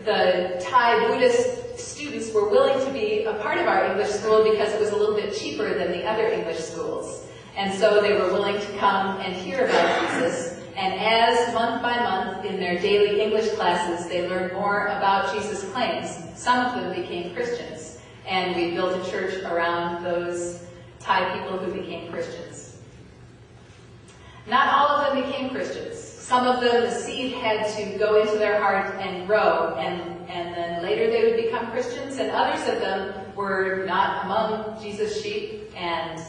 the Thai Buddhist students were willing to be a part of our English school because it was a little bit cheaper than the other English schools. And so they were willing to come and hear about Jesus. And as month by month in their daily English classes they learned more about Jesus' claims, some of them became Christians. And we built a church around those Thai people who became Christians. Not all of them became Christians. Some of them, the seed had to go into their heart and grow, and then later they would become Christians, and others of them were not among Jesus' sheep, and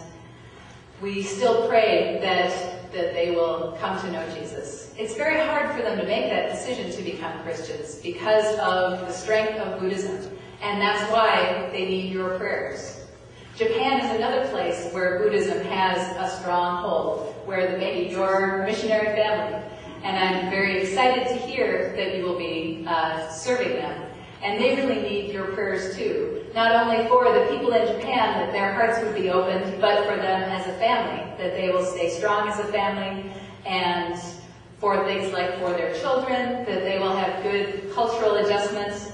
we still pray that they will come to know Jesus. It's very hard for them to make that decision to become Christians because of the strength of Buddhism, and that's why they need your prayers. Japan is another place where Buddhism has a strong hold, where maybe your missionary family. And I'm very excited to hear that you will be serving them. And they really need your prayers too. Not only for the people in Japan, that their hearts would be opened, but for them as a family, that they will stay strong as a family, and for things like for their children, that they will have good cultural adjustments.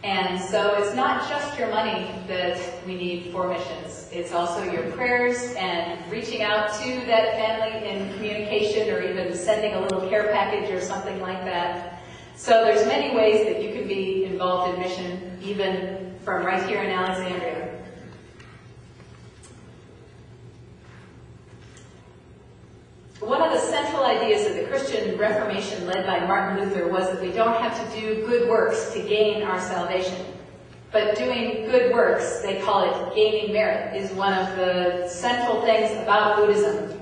And so it's not just your money that we need for missions. It's also your prayers and reaching out to that family in communication, or even sending a little care package or something like that. So there's many ways that you can be involved in mission, even from right here in Alexandria. One of the central ideas of the Christian Reformation led by Martin Luther was that we don't have to do good works to gain our salvation. But doing good works, they call it gaining merit, is one of the central things about Buddhism.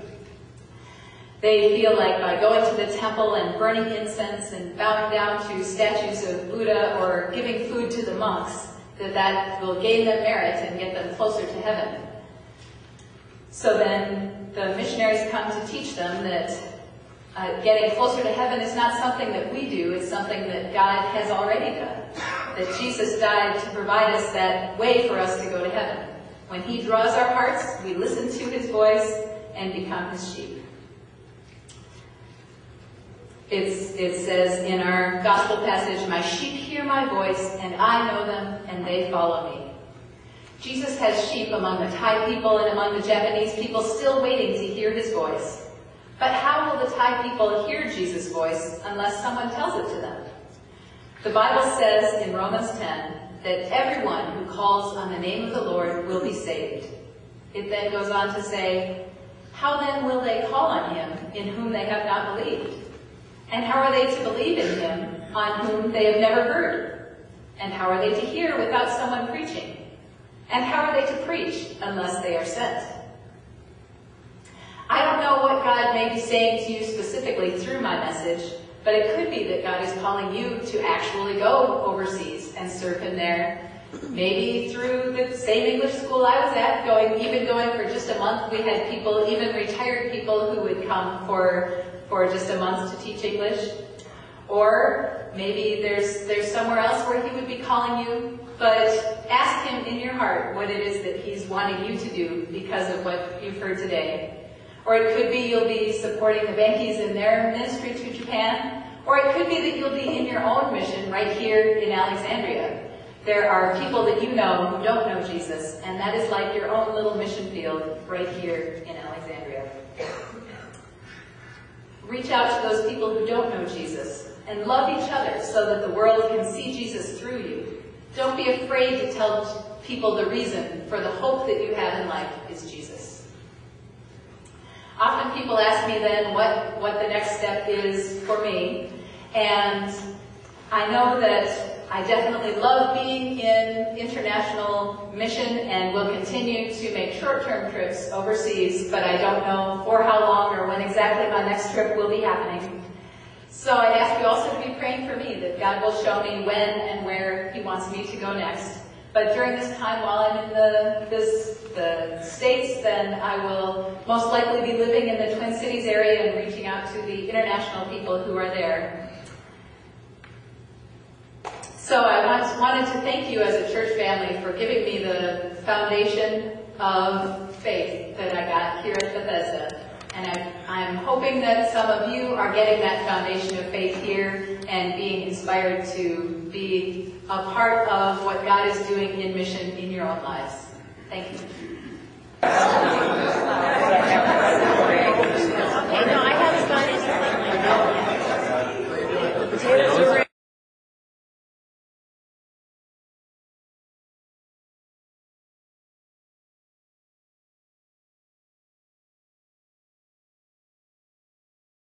They feel like by going to the temple and burning incense and bowing down to statues of Buddha or giving food to the monks, that will gain them merit and get them closer to heaven. So then the missionaries come to teach them that getting closer to heaven is not something that we do, it's something that God has already done. That Jesus died to provide us that way for us to go to heaven. When He draws our hearts, we listen to His voice and become His sheep. It says in our gospel passage, "My sheep hear my voice, and I know them, and they follow me." Jesus has sheep among the Thai people and among the Japanese people still waiting to hear His voice. But how will the Thai people hear Jesus' voice unless someone tells it to them? The Bible says in Romans 10 that everyone who calls on the name of the Lord will be saved. It then goes on to say, how then will they call on Him in whom they have not believed? And how are they to believe in Him on whom they have never heard? And how are they to hear without someone preaching? And how are they to preach unless they are sent? I don't know what God may be saying to you specifically through my message, but it could be that God is calling you to actually go overseas and serve Him there. Maybe through the same English school I was at, even going for just a month. We had people, even retired people, who would come for just a month to teach English. Or maybe there's somewhere else where He would be calling you. But ask Him in your heart what it is that He's wanting you to do because of what you've heard today. Or it could be you'll be supporting the Benkis in their ministry to Japan. Or it could be that you'll be in your own mission right here in Alexandria. There are people that you know who don't know Jesus, and that is like your own little mission field right here in Alexandria. Reach out to those people who don't know Jesus, and love each other so that the world can see Jesus through you. Don't be afraid to tell people the reason for the hope that you have in life is Jesus. Often people ask me then what the next step is for me, and I know that I definitely love being in international mission and will continue to make short-term trips overseas, but I don't know for how long or when exactly my next trip will be happening. So I'd ask you also to be praying for me, that God will show me when and where He wants me to go next. But during this time while I'm in the States, then I will most likely be living in the Twin Cities area and reaching out to the international people who are there. So I wanted to thank you as a church family for giving me the foundation of faith that I got here at Bethesda. And I'm hoping that some of you are getting that foundation of faith here and being inspired to be a part of what God is doing in mission in your own lives. Thank you.